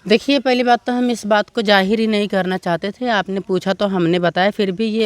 देखिए, पहली बात तो हम इस बात को ज़ाहिर ही नहीं करना चाहते थे। आपने पूछा तो हमने बताया, फिर भी ये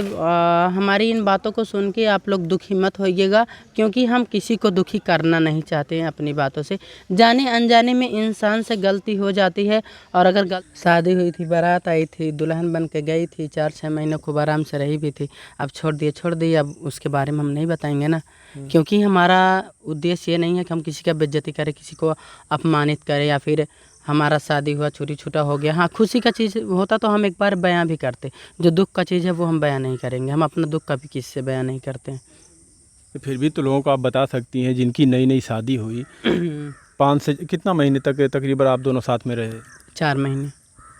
हमारी इन बातों को सुन के आप लोग दुखी मत होइएगा, क्योंकि हम किसी को दुखी करना नहीं चाहते हैं अपनी बातों से। जाने अनजाने में इंसान से गलती हो जाती है। और अगर शादी हुई थी, बारात आई थी, दुल्हन बन के गई थी, 4-6 महीने खूब आराम से रही भी थी। अब छोड़ दिए, अब उसके बारे में हम नहीं बताएंगे ना, क्योंकि हमारा उद्देश्य ये नहीं है कि हम किसी का बेइज्जती करें, किसी को अपमानित करें, या फिर हमारा शादी हुआ चोरी छूटा हो गया। हाँ, खुशी का चीज़ होता तो हम एक बार बयां भी करते। जो दुख का चीज़ है वो हम बयां नहीं करेंगे। हम अपना दुख कभी किसी से बयां नहीं करते हैं। तो फिर भी तो लोगों को आप बता सकती हैं जिनकी नई नई शादी हुई 5 से कितना महीने तक तकरीबन आप दोनों साथ में रहे? 4 महीने।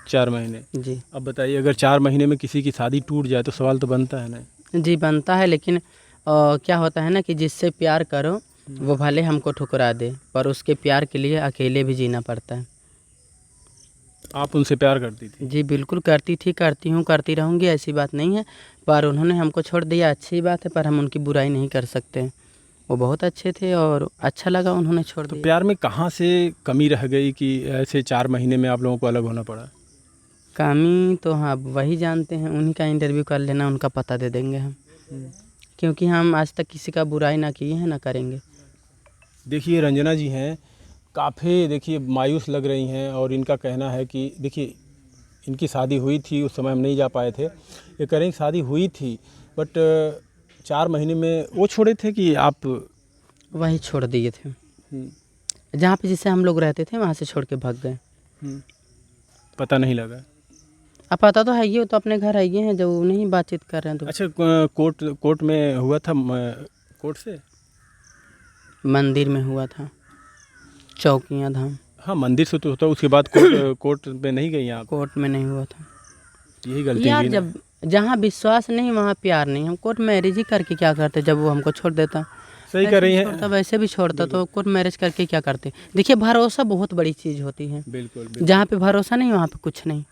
4 महीने। जी। अब बताइए, अगर 4 महीने में किसी की शादी टूट जाए तो सवाल तो बनता है ना। जी बनता है, लेकिन क्या होता है ना कि जिससे प्यार करो वो भले हमको ठुकरा दे, पर उसके प्यार के लिए अकेले भी जीना पड़ता है। आप उनसे प्यार करती थी? जी बिल्कुल करती थी, करती हूँ, करती रहूँगी, ऐसी बात नहीं है। पर उन्होंने हमको छोड़ दिया, अच्छी बात है, पर हम उनकी बुराई नहीं कर सकते। वो बहुत अच्छे थे और अच्छा लगा उन्होंने छोड़ तो दिया। प्यार में कहाँ से कमी रह गई कि ऐसे 4 महीने में आप लोगों को अलग होना पड़ा? कमी तो हाँ वही जानते हैं, उन्हीं का इंटरव्यू कर लेना, उनका पता दे देंगे हम। क्योंकि हम आज तक किसी का बुराई ना किए हैं, ना करेंगे। देखिए, रंजना जी हैं, काफ़ी देखिए मायूस लग रही हैं, और इनका कहना है कि देखिए इनकी शादी हुई थी, उस समय हम नहीं जा पाए थे। ये कह रही हैं शादी हुई थी, बट 4 महीने में वो छोड़े थे कि आप? वही छोड़ दिए थे, जहाँ पे जिससे हम लोग रहते थे वहाँ से छोड़ के भाग गए। पता नहीं लगा? अब पता तो है ही, वो तो अपने घर आइए हैं, जो नहीं बातचीत कर रहे हैं तो। अच्छा, कोर्ट में हुआ था? कोर्ट से? मंदिर में हुआ था, चौकियाँ धाम। हाँ, मंदिर से तो होता है, उसके बाद कोर्ट में नहीं गई आप? कोर्ट में नहीं हुआ था यही गलती यार। हुई ना। जब जहाँ विश्वास नहीं वहाँ प्यार नहीं। हम कोर्ट मैरिज ही करके क्या करते, जब वो हमको छोड़ देता। सही कर रही हैं। वैसे भी छोड़ता तो कोर्ट मैरिज करके क्या करते। देखिए, भरोसा बहुत बड़ी चीज़ होती है। बिल्कुल। जहाँ पे भरोसा नहीं वहाँ पे कुछ नहीं।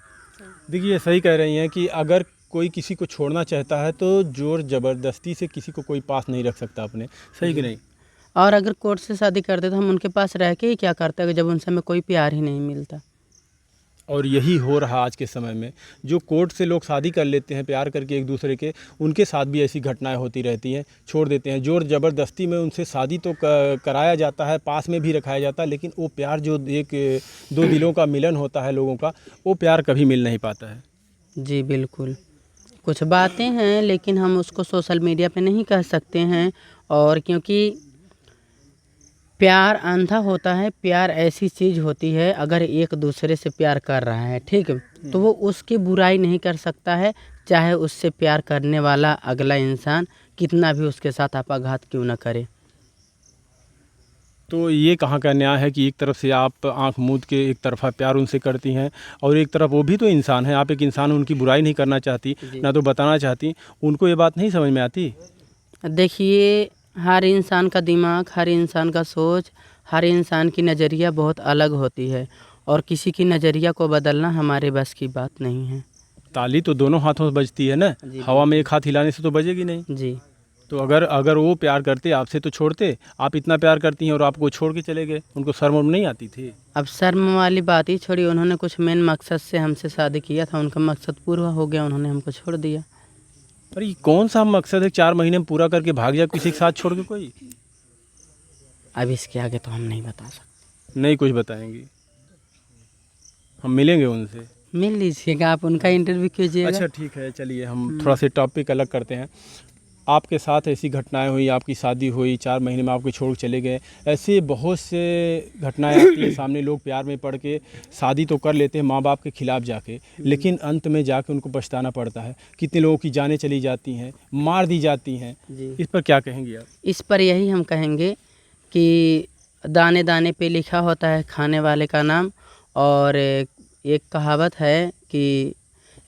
देखिए, सही कह रही हैं कि अगर कोई किसी को छोड़ना चाहता है तो ज़ोर ज़बरदस्ती से किसी को कोई पास नहीं रख सकता अपने। सही कि नहीं? और अगर कोर्ट से शादी करते तो हम उनके पास रह के ही क्या करते, अगर जब उनसे हमें कोई प्यार ही नहीं मिलता। और यही हो रहा आज के समय में। जो कोर्ट से लोग शादी कर लेते हैं प्यार करके एक दूसरे के, उनके साथ भी ऐसी घटनाएं होती रहती हैं, छोड़ देते हैं। ज़ोर ज़बरदस्ती में उनसे शादी तो कराया जाता है, पास में भी रखाया जाता है, लेकिन वो प्यार जो एक दो दिलों का मिलन होता है लोगों का, वो प्यार कभी मिल नहीं पाता है। जी बिल्कुल। कुछ बातें हैं लेकिन हम उसको सोशल मीडिया पे नहीं कह सकते हैं। और क्योंकि प्यार अंधा होता है, प्यार ऐसी चीज़ होती है, अगर एक दूसरे से प्यार कर रहा है, ठीक है, तो वो उसकी बुराई नहीं कर सकता है, चाहे उससे प्यार करने वाला अगला इंसान कितना भी उसके साथ आपाघात क्यों न करे। तो ये कहाँ का न्याय है कि एक तरफ से आप आंख मूंद के एक तरफा प्यार उनसे करती हैं, और एक तरफ वो भी तो इंसान है, आप एक इंसान, उनकी बुराई नहीं करना चाहती, ना तो बताना चाहती, उनको ये बात नहीं समझ में आती? देखिए, हर इंसान का दिमाग, हर इंसान का सोच, हर इंसान की नज़रिया बहुत अलग होती है, और किसी की नज़रिया को बदलना हमारे बस की बात नहीं है। ताली तो दोनों हाथों से बजती है ना, हवा में एक हाथ हिलाने से तो बजेगी नहीं। जी। तो अगर वो प्यार करते आपसे तो छोड़ते, आप इतना प्यार करती हैं और आपको छोड़ के चले गए, उनको शर्म वर्म नहीं आती थी? अब शर्म वाली बात ही छोड़ी, उन्होंने कुछ मेन मकसद से हमसे शादी किया था, उनका मकसद पूरा हो गया, उन्होंने हमको छोड़ दिया। अरे ये कौन सा मकसद है 4 महीने में पूरा करके भाग जाए किसी के साथ छोड़ के कोई? अब इसके आगे तो हम नहीं बता सकते। नहीं कुछ बताएंगी? हम मिलेंगे उनसे? मिल लीजिएगा, आप उनका इंटरव्यू कीजिएगा। अच्छा ठीक है, चलिए हम थोड़ा सा टॉपिक अलग करते हैं। आपके साथ ऐसी घटनाएं हुई, आपकी शादी हुई, 4 महीने में आपको छोड़ के चले गए, ऐसे बहुत से घटनाएं आती हैं सामने। लोग प्यार में पड़ के शादी तो कर लेते हैं माँ बाप के खिलाफ जाके, लेकिन अंत में जाके उनको पछताना पड़ता है। कितने लोगों की जानें चली जाती हैं, मार दी जाती हैं। इस पर क्या कहेंगी आप? इस पर यही हम कहेंगे कि दाने दाने पे लिखा होता है खाने वाले का नाम। और एक कहावत है कि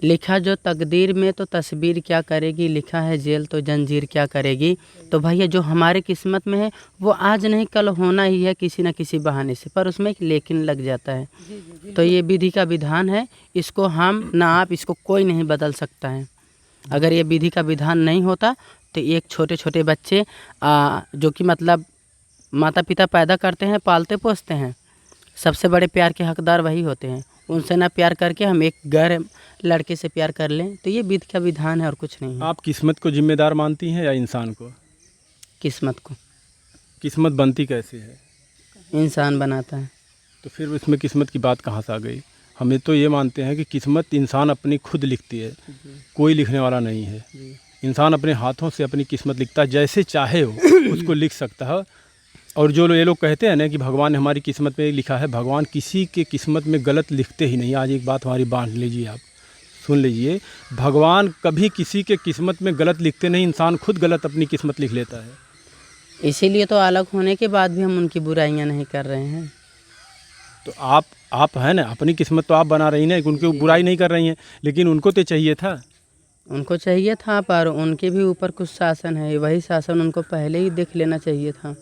लिखा जो तकदीर में तो तस्वीर क्या करेगी, लिखा है जेल तो जंजीर क्या करेगी। तो भैया, जो हमारे किस्मत में है वो आज नहीं कल होना ही है किसी न किसी बहाने से, पर उसमें एक लेकिन लग जाता है। तो ये विधि का विधान है, इसको हम ना आप, इसको कोई नहीं बदल सकता है। अगर ये विधि का विधान नहीं होता तो एक छोटे छोटे बच्चे जो कि मतलब माता पिता पैदा करते हैं, पालते पोसते हैं, सबसे बड़े प्यार के हकदार वही होते हैं, उनसे ना प्यार करके हम एक गैर लड़के से प्यार कर लें, तो ये विधि का विधान है और कुछ नहीं है। आप किस्मत को जिम्मेदार मानती हैं या इंसान को? किस्मत को किस्मत बनती कैसे है? इंसान बनाता है। तो फिर इसमें किस्मत की बात कहाँ से आ गई? हमें तो ये मानते हैं कि किस्मत इंसान अपनी खुद लिखती है, कोई लिखने वाला नहीं है। इंसान अपने हाथों से अपनी किस्मत लिखता है, जैसे चाहे हो उसको लिख सकता है। और जो ये लोग कहते हैं ना कि भगवान ने हमारी किस्मत में लिखा है, भगवान किसी के किस्मत में गलत लिखते ही नहीं। आज एक बात हमारी बांध लीजिए, आप सुन लीजिए, भगवान कभी किसी के किस्मत में गलत लिखते नहीं, इंसान खुद गलत अपनी किस्मत लिख लेता है। इसीलिए तो अलग होने के बाद भी हम उनकी बुराइयां नहीं कर रहे हैं। तो आप हैं ना, अपनी किस्मत तो आप बना रही ना, उनकी बुराई नहीं कर रही हैं, लेकिन उनको तो चाहिए था। उनको चाहिए था, पर उनके भी ऊपर कुछ शासन है, वही शासन उनको पहले ही देख लेना चाहिए था।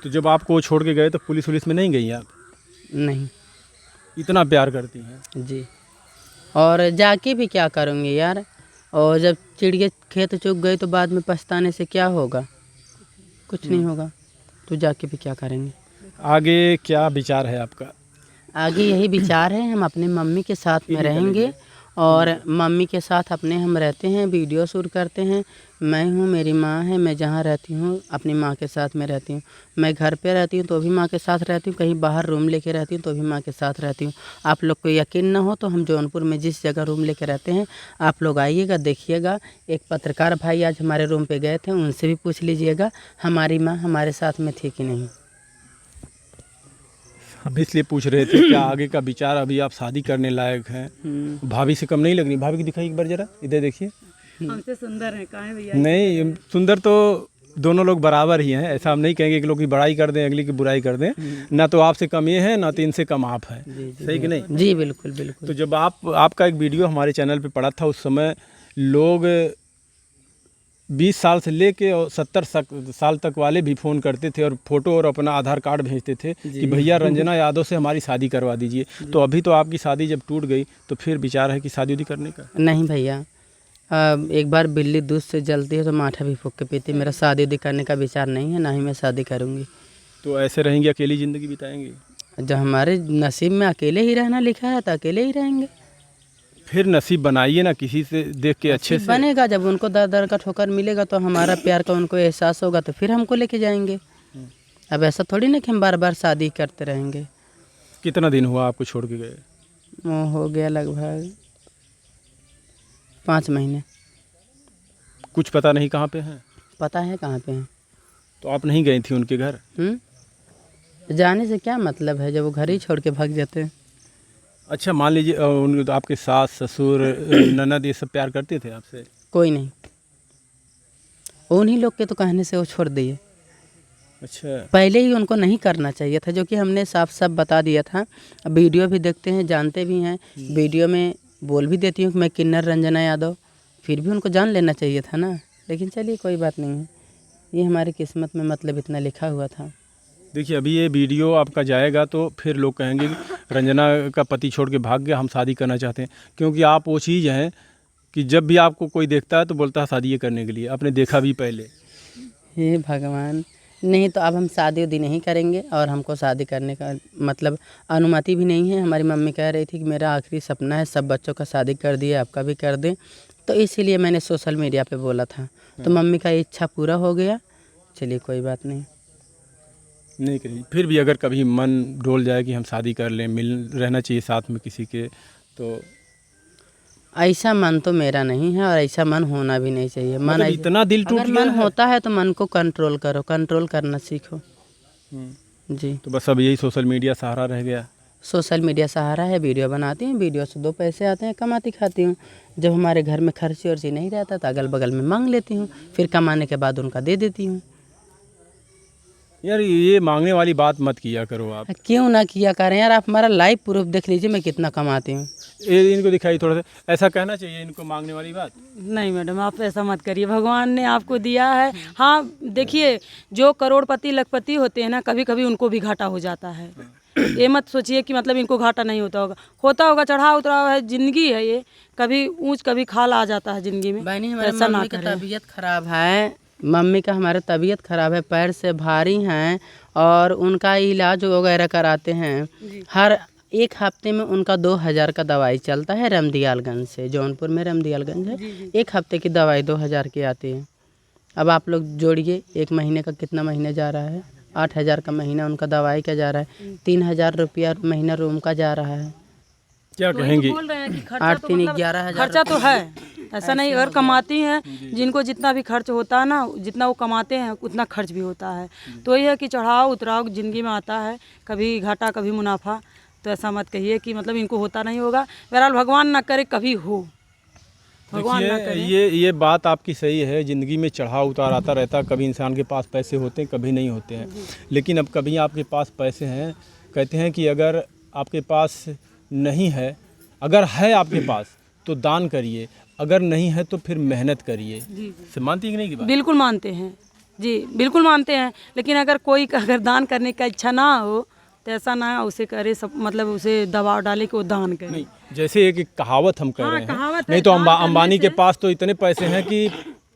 तो जब आपको छोड़ के गए तो पुलिस वुलिस में नहीं गई आप? नहीं। इतना प्यार करती हैं? जी। और जाके भी क्या करूँगी यार, और जब चिड़िया खेत चुग गई तो बाद में पछताने से क्या होगा? कुछ नहीं होगा, तो जाके भी क्या करेंगे। आगे क्या विचार है आपका? आगे यही विचार है, हम अपने मम्मी के साथ में रहेंगे और मम्मी के साथ अपने हम रहते हैं, वीडियो शूट करते हैं। मैं हूँ, मेरी माँ है, मैं जहाँ रहती हूँ अपनी माँ के साथ में रहती हूँ। मैं घर पे रहती हूँ तो भी माँ के साथ रहती हूँ, कहीं बाहर रूम लेके रहती हूँ तो भी माँ के साथ रहती हूँ। आप लोग को यकीन ना हो तो हम जौनपुर में जिस जगह रूम लेके रहते हैं, आप लोग आइएगा, देखिएगा। एक पत्रकार भाई आज हमारे रूम पे गए थे, उनसे भी पूछ लीजिएगा हमारी माँ हमारे साथ में थी कि नहीं। हम इसलिए पूछ रहे थे क्या आगे का विचार, अभी आप शादी करने लायक हैं, भाभी से कम नहीं लग रही? भाभी की दिखाई एक बार जरा, इधर देखिए। हमसे सुंदर है, कहाँ है भैया? नहीं, सुंदर तो दोनों लोग बराबर ही हैं, ऐसा हम नहीं कहेंगे कि लोग की बड़ाई कर दें अगली की बुराई कर दें। ना तो आपसे कम ये है, ना तो इनसे कम आप हैं। सही कि नहीं? जी बिल्कुल बिल्कुल। तो जब आपका एक वीडियो हमारे चैनल पे पड़ा था, उस समय लोग 20 साल से लेके और 70 साल तक वाले भी फ़ोन करते थे और फ़ोटो और अपना आधार कार्ड भेजते थे कि भैया रंजना यादव से हमारी शादी करवा दीजिए। तो अभी तो आपकी शादी जब टूट गई तो फिर विचार है कि शादी उदी करने का? नहीं भैया, एक बार बिल्ली दूध से जलती है तो माठा भी फूँक के पीती। मेरा शादी उदी करने का विचार नहीं है, ना ही मैं शादी करूँगी। तो ऐसे रहेंगे, अकेली ज़िंदगी बिताएंगे? जब हमारे नसीब में अकेले ही रहना लिखा है तो अकेले ही रहेंगे। फिर नसीब बनाइए ना, किसी से देख के अच्छे से बनेगा, जब उनको दर दर का ठोकर मिलेगा तो हमारा प्यार का उनको एहसास होगा तो फिर हमको लेके जाएंगे। अब ऐसा थोड़ी ना कि हम बार बार शादी करते रहेंगे। कितना दिन हुआ आपको छोड़ के गए? वो हो गया लगभग 5 महीने। कुछ पता नहीं कहाँ पे हैं? पता है कहाँ पे हैं। तो आप नहीं गई थी उनके घर? जाने से क्या मतलब है जब वो घर ही छोड़ के भाग जाते हैं। अच्छा, मान लीजिए तो आपके सास ससुर ननद ये सब प्यार करते थे आपसे? कोई नहीं, उन्हीं लोग के तो कहने से वो छोड़ दिए। अच्छा, पहले ही उनको नहीं करना चाहिए था, जो कि हमने साफ साफ बता दिया था। अब वीडियो भी देखते हैं, जानते भी हैं, वीडियो में बोल भी देती हूँ कि मैं किन्नर रंजना यादव, फिर भी उनको जान लेना चाहिए था ना। लेकिन चलिए कोई बात नहीं है, ये हमारी किस्मत में मतलब इतना लिखा हुआ था। देखिए अभी ये वीडियो आपका जाएगा तो फिर लोग कहेंगे कि रंजना का पति छोड़ के भाग गया, हम शादी करना चाहते हैं। क्योंकि आप वो चीज़ हैं कि जब भी आपको कोई देखता है तो बोलता है शादी करने के लिए, आपने देखा भी पहले। हे भगवान, नहीं तो अब हम शादी उदी नहीं करेंगे और हमको शादी करने का मतलब अनुमति भी नहीं है। हमारी मम्मी कह रही थी कि मेरा आखिरी सपना है सब बच्चों का शादी कर दिए, आपका भी कर दें, तो इसीलिए मैंने सोशल मीडिया पे बोला था। तो मम्मी का इच्छा पूरा हो गया। चलिए कोई बात नहीं करिए। फिर भी अगर कभी मन डोल जाए कि हम शादी कर लें, मिल रहना चाहिए साथ में किसी के, तो ऐसा मन तो मेरा नहीं है और ऐसा मन होना भी नहीं चाहिए। मन मतलब इतना दिल टूट अगर गया मन है? होता है तो मन को कंट्रोल करो, कंट्रोल करना सीखो। जी, तो बस अब यही सोशल मीडिया सहारा रह गया। सोशल मीडिया सहारा है। वीडियो बनाती हूँ, वीडियो से 2 पैसे आते हैं, कमाती खाती हूँ। जब हमारे घर में खर्ची वर्ची नहीं रहता तो अगल बगल में मांग लेती हूँ, फिर कमाने के बाद उनका दे देती हूँ। यार ये मांगने वाली बात मत किया करो आप। क्यों ना किया करें यार, आप हमारा लाइव प्रूफ देख लीजिए मैं कितना कमाती हूँ। ये इनको दिखाई थोड़ा सा, ऐसा कहना चाहिए इनको मांगने वाली बात। नहीं मैडम, आप ऐसा मत करिए, भगवान ने आपको दिया है। हाँ देखिए, जो करोड़पति लखपति होते हैं ना, कभी कभी उनको भी घाटा हो जाता है। ये मत सोचिए कि मतलब इनको घाटा नहीं होता होगा, चढ़ाव उतराव है, जिंदगी है ये, कभी ऊंच कभी खाल आ जाता है जिंदगी में। बहनी हमारी ऐसा ना मम्मी की करें। तबीयत खराब है, मम्मी का हमारे तबीयत खराब है, पैर से भारी हैं और उनका इलाज वगैरह कराते हैं। हर एक हफ्ते में उनका 2000 का दवाई चलता है रमदियालगंज से, जौनपुर में रमदियालगंज है। एक हफ्ते की दवाई 2000 की आती है। अब आप लोग जोड़िए, एक महीने का कितना महीने जा रहा है? 8000 का महीना उनका दवाई का जा रहा है, 3000 रुपया महीना रूम का जा रहा है। क्या कहेंगी? बोल रहे हैं कि खर्चा 8 तो 3 मतलब 11,000 खर्चा तो है, ऐसा नहीं। अगर कमाती हैं, जिनको जितना भी खर्च होता है ना, जितना वो कमाते हैं उतना खर्च भी होता है। तो ये है कि चढ़ाव उतराव ज़िंदगी में आता है, कभी घाटा कभी मुनाफा। तो ऐसा मत कहिए कि मतलब इनको होता नहीं होगा। बहरहाल भगवान ना करे कभी हो, भगवान ना करे। ये बात आपकी सही है। ज़िंदगी में चढ़ाव उतार आता रहता है। कभी इंसान के पास पैसे होते हैं, कभी नहीं होते हैं। लेकिन अब कभी आपके पास पैसे हैं, कहते हैं कि अगर आपके पास नहीं है, अगर है आपके पास तो दान करिए, अगर नहीं है तो फिर मेहनत करिए। से मानती है कि नहीं की बात? बिल्कुल मानते हैं जी, बिल्कुल मानते हैं। लेकिन अगर कोई अगर दान करने का इच्छा ना हो तो ऐसा ना उसे करे, सब मतलब उसे दबाव डाले कि वो दान करे। नहीं, जैसे एक कहावत हम कह रहे हैं, कहावत है, नहीं तो दान करने अंबानी के से- पास तो इतने पैसे हैं कि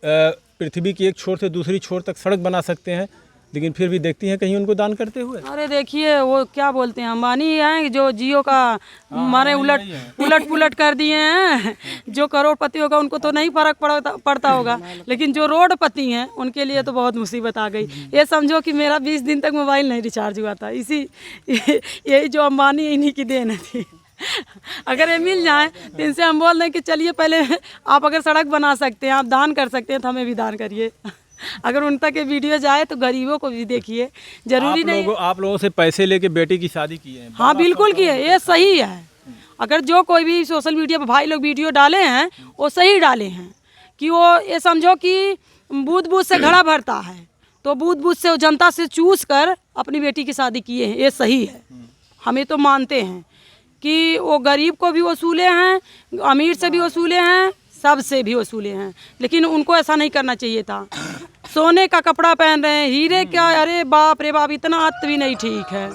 पृथ्वी की एक छोर से दूसरी छोर तक सड़क बना सकते हैं, लेकिन फिर भी देखती हैं कहीं उनको दान करते हुए। अरे देखिए वो क्या बोलते हैं, अंबानी हैं जो जियो का मारे उलट पुलट कर दिए हैं। जो करोड़पति होगा उनको तो नहीं फर्क पड़ता होगा, लेकिन जो रोडपति हैं उनके लिए तो बहुत मुसीबत आ गई। ये समझो कि मेरा 20 दिन तक मोबाइल नहीं रिचार्ज हुआ था, यही जो अंबानी इन्हीं की देन थी। अगर ये मिल जाए तो इनसे हम बोल दें कि चलिए पहले आप अगर सड़क बना सकते हैं, आप दान कर सकते हैं तो हमें भी दान करिए। अगर उन तक ये वीडियो जाए तो गरीबों को भी देखिए, जरूरी नहीं। आप लोगों से पैसे लेके बेटी की शादी की है? हाँ बिल्कुल किए, ये सही है। अगर जो कोई भी सोशल मीडिया पर भाई लोग वीडियो डाले हैं वो सही डाले हैं कि वो ये समझो कि बूथ बूथ से घड़ा भरता है, तो बूथ बूथ से जनता से चूस कर अपनी बेटी की शादी किए हैं, ये सही है। हमें तो मानते हैं कि वो गरीब को भी वसूले हैं, अमीर से भी वसूले हैं, सब से भी वसूले हैं, लेकिन उनको ऐसा नहीं करना चाहिए था। सोने का कपड़ा पहन रहे हैं, हीरे क्या, अरे बाप रे बाप, इतना अत भी नहीं ठीक है,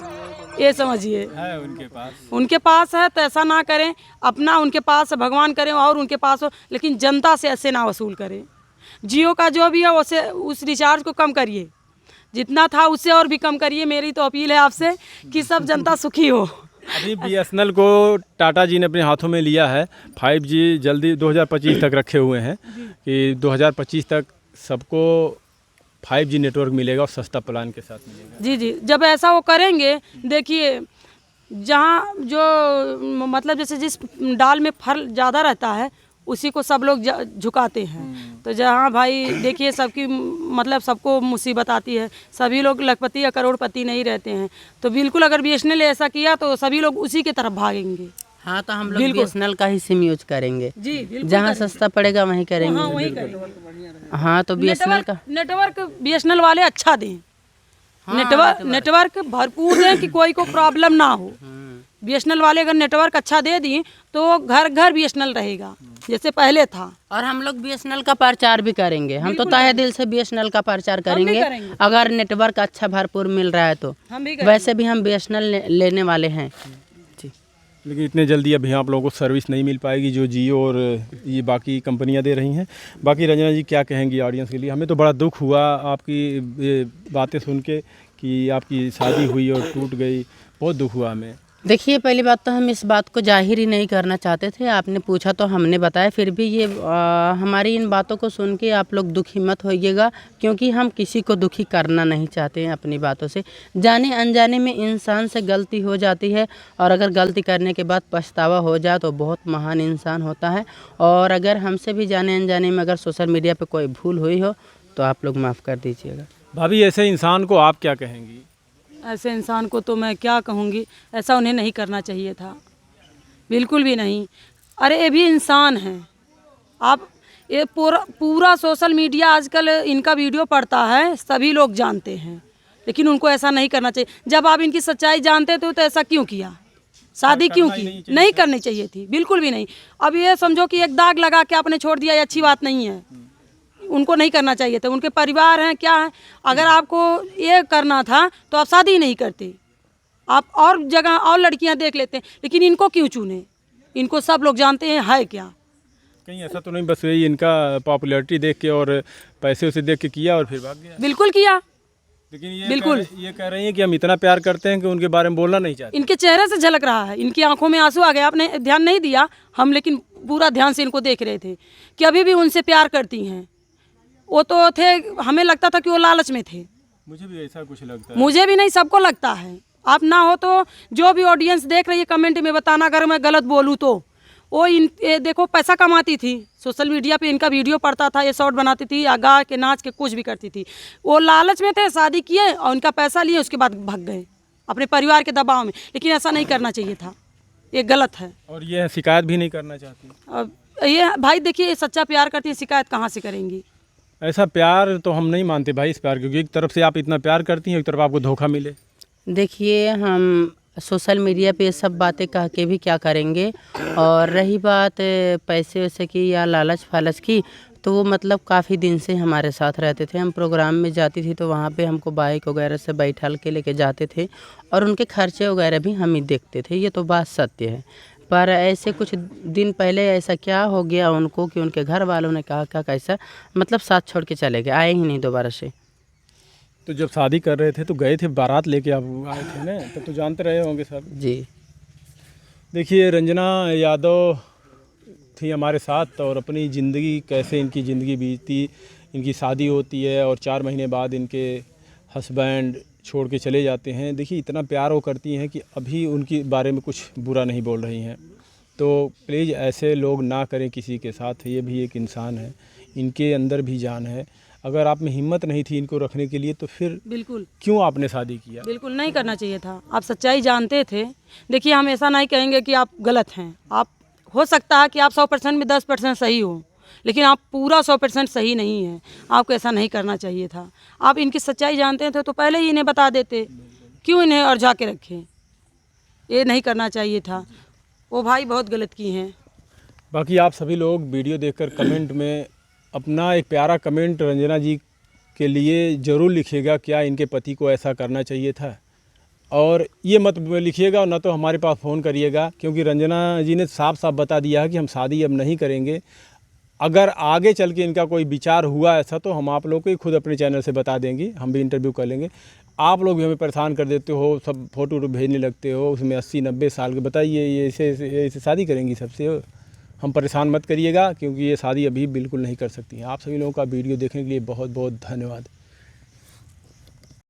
ये समझिए। है उनके पास है तो ऐसा ना करें, अपना उनके पास भगवान करें और उनके पास हो, लेकिन जनता से ऐसे ना वसूल करें। जियो का जो भी है उसे उस रिचार्ज को कम करिए, जितना था उससे और भी कम करिए। मेरी तो अपील है आपसे कि सब जनता सुखी हो। अभी BSNL को टाटा जी ने अपने हाथों में लिया है। 5G जल्दी 2025 तक रखे हुए हैं कि 2025 तक सबको 5G नेटवर्क मिलेगा और सस्ता प्लान के साथ मिलेगा। जी जी, जब ऐसा वो करेंगे, देखिए जहाँ जो मतलब जैसे जिस डाल में फल ज़्यादा रहता है उसी को सब लोग झुकाते हैं। तो जहाँ भाई देखिए सबकी मतलब सबको मुसीबत आती है, सभी लोग लखपति या करोड़पति नहीं रहते हैं। तो बिल्कुल अगर BSNL ऐसा किया तो सभी लोग उसी की तरफ भागेंगे। हाँ, तो हम लोग BSNL का ही सिम यूज करेंगे जी बिल्कुल, जहाँ सस्ता पड़ेगा वहीं करेंगे। हाँ वही करेंगे। हाँ, तो BSNL का नेटवर्क BSNL वाले अच्छा दें, नेटवर्क भरपूर दें कि कोई को प्रॉब्लम ना हो। BSNL वाले अगर नेटवर्क अच्छा दे दी तो घर घर BSNL रहेगा जैसे पहले था। और हम लोग BSNL का प्रचार भी करेंगे। हम तो तहे दिल से BSNL का प्रचार करेंगे अगर नेटवर्क अच्छा भरपूर मिल रहा है तो। हम भी वैसे भी हम BSNL लेने वाले हैं जी। लेकिन इतने जल्दी अभी आप लोगों को सर्विस नहीं मिल पाएगी जो जियो और ये बाकी कंपनियां दे रही हैं। बाकी रंजना जी क्या कहेंगी ऑडियंस के लिए? हमें तो बड़ा दुख हुआ आपकी ये बातें सुन के कि आपकी शादी हुई और टूट गई, बहुत दुख हुआ हमें। देखिए, पहली बात तो हम इस बात को जाहिर ही नहीं करना चाहते थे। आपने पूछा तो हमने बताया, फिर भी ये हमारी इन बातों को सुन के आप लोग दुखी मत होइएगा, क्योंकि हम किसी को दुखी करना नहीं चाहते हैं अपनी बातों से। जाने अनजाने में इंसान से गलती हो जाती है, और अगर गलती करने के बाद पछतावा हो जाए तो बहुत महान इंसान होता है। और अगर हमसे भी जाने अनजाने में अगर सोशल मीडिया पर कोई भूल हुई हो तो आप लोग माफ़ कर दीजिएगा। भाभी, ऐसे इंसान को आप क्या कहेंगी? ऐसे इंसान को तो मैं क्या कहूँगी, ऐसा उन्हें नहीं करना चाहिए था, बिल्कुल भी नहीं। अरे ये भी इंसान हैं। आप ये पूरा सोशल मीडिया आजकल इनका वीडियो पड़ता है, सभी लोग जानते हैं, लेकिन उनको ऐसा नहीं करना चाहिए। जब आप इनकी सच्चाई जानते थे तो ऐसा क्यों किया, शादी क्यों की? नहीं करनी चाहिए थी, बिल्कुल भी नहीं। अब ये समझो कि एक दाग लगा के आपने छोड़ दिया, ये अच्छी बात नहीं है, उनको नहीं करना चाहिए था। उनके परिवार हैं, क्या है, अगर आपको ये करना था तो आप शादी नहीं करते, आप और जगह और लड़कियां देख लेते, लेकिन इनको क्यों चुने? इनको सब लोग जानते हैं है क्या। कहीं ऐसा तो नहीं बस वही इनका पॉपुलैरिटी देख के और पैसे उसे देख के किया और फिर भाग गया? बिल्कुल किया, लेकिन बिल्कुल। ये कह रही हैं कि हम इतना प्यार करते हैं कि उनके बारे में बोलना नहीं चाहते। इनके चेहरे से झलक रहा है, इनकी आंखों में आंसू आ गए। आपने ध्यान नहीं दिया, हम लेकिन पूरा ध्यान से इनको देख रहे थे कि अभी भी उनसे प्यार करती हैं। वो तो थे, हमें लगता था कि वो लालच में थे। मुझे भी ऐसा कुछ लगता है। मुझे भी नहीं, सबको लगता है। आप ना हो तो जो भी ऑडियंस देख रही है कमेंट में बताना अगर मैं गलत बोलूँ तो। वो ये देखो पैसा कमाती थी, सोशल मीडिया पे इनका वीडियो पड़ता था, ये शॉर्ट बनाती थी या गा के नाच के कुछ भी करती थी। वो लालच में थे, शादी किए और उनका पैसा लिए, उसके बाद भाग गए अपने परिवार के दबाव में। लेकिन ऐसा नहीं करना चाहिए था, ये गलत है। और ये शिकायत भी नहीं करना चाहती। अब ये भाई देखिए, सच्चा प्यार करती है, शिकायत कहाँ से करेंगी? ऐसा प्यार तो हम नहीं मानते भाई इस प्यार, क्योंकि एक तरफ से आप इतना प्यार करती हैं, एक तरफ आपको धोखा मिले। देखिए, हम सोशल मीडिया पे ये सब बातें कह के भी क्या करेंगे। और रही बात पैसे वैसे की या लालच फालच की, तो वो मतलब काफ़ी दिन से हमारे साथ रहते थे। हम प्रोग्राम में जाती थी तो वहाँ पे हमको बाइक वगैरह से बैठा के लेके जाते थे और उनके खर्चे वगैरह भी हम ही देखते थे। ये तो बात सत्य है। पर ऐसे कुछ दिन पहले ऐसा क्या हो गया उनको कि उनके घर वालों ने कहा क्या कैसा, मतलब साथ छोड़ के चले गए, आए ही नहीं दोबारा से। तो जब शादी कर रहे थे तो गए थे, बारात लेके आप आए थे ना, तब तो जानते रहे होंगे सब। जी। देखिए, रंजना यादव थी हमारे साथ और अपनी ज़िंदगी, कैसे इनकी ज़िंदगी बीती। इनकी शादी होती है और 4 महीने बाद इनके हस्बैंड छोड़ के चले जाते हैं। देखिए, इतना प्यार वो करती हैं कि अभी उनके बारे में कुछ बुरा नहीं बोल रही हैं। तो प्लीज़ ऐसे लोग ना करें किसी के साथ। ये भी एक इंसान है, इनके अंदर भी जान है। अगर आप में हिम्मत नहीं थी इनको रखने के लिए तो फिर बिल्कुल क्यों आपने शादी किया? बिल्कुल नहीं करना चाहिए था। आप सच्चाई जानते थे। देखिए, हम ऐसा नहीं कहेंगे कि आप गलत हैं। आप हो सकता है कि आप 100% में 10% सही हो, लेकिन आप पूरा 100% सही नहीं है। आपको ऐसा नहीं करना चाहिए था। आप इनकी सच्चाई जानते थे तो पहले ही इन्हें बता देते, क्यों इन्हें उलझा के रखे? ये नहीं करना चाहिए था। वो भाई बहुत गलत की हैं। बाकी आप सभी लोग वीडियो देखकर कमेंट में अपना एक प्यारा कमेंट रंजना जी के लिए ज़रूर लिखिएगा, क्या इनके पति को ऐसा करना चाहिए था। और ये मत लिखिएगा और ना तो हमारे पास फ़ोन करिएगा, क्योंकि रंजना जी ने साफ साफ बता दिया है कि हम शादी अब नहीं करेंगे। अगर आगे चल के इनका कोई विचार हुआ ऐसा तो हम आप लोग को ही खुद अपने चैनल से बता देंगे, हम भी इंटरव्यू कर लेंगे। आप लोग भी हमें परेशान कर देते हो, सब फ़ोटो भेजने लगते हो, उसमें 80-90 साल के, बताइए ये ऐसे शादी करेंगी सबसे? हम परेशान मत करिएगा, क्योंकि ये शादी अभी बिल्कुल नहीं कर सकती हैं। आप सभी लोगों का वीडियो देखने के लिए बहुत बहुत धन्यवाद।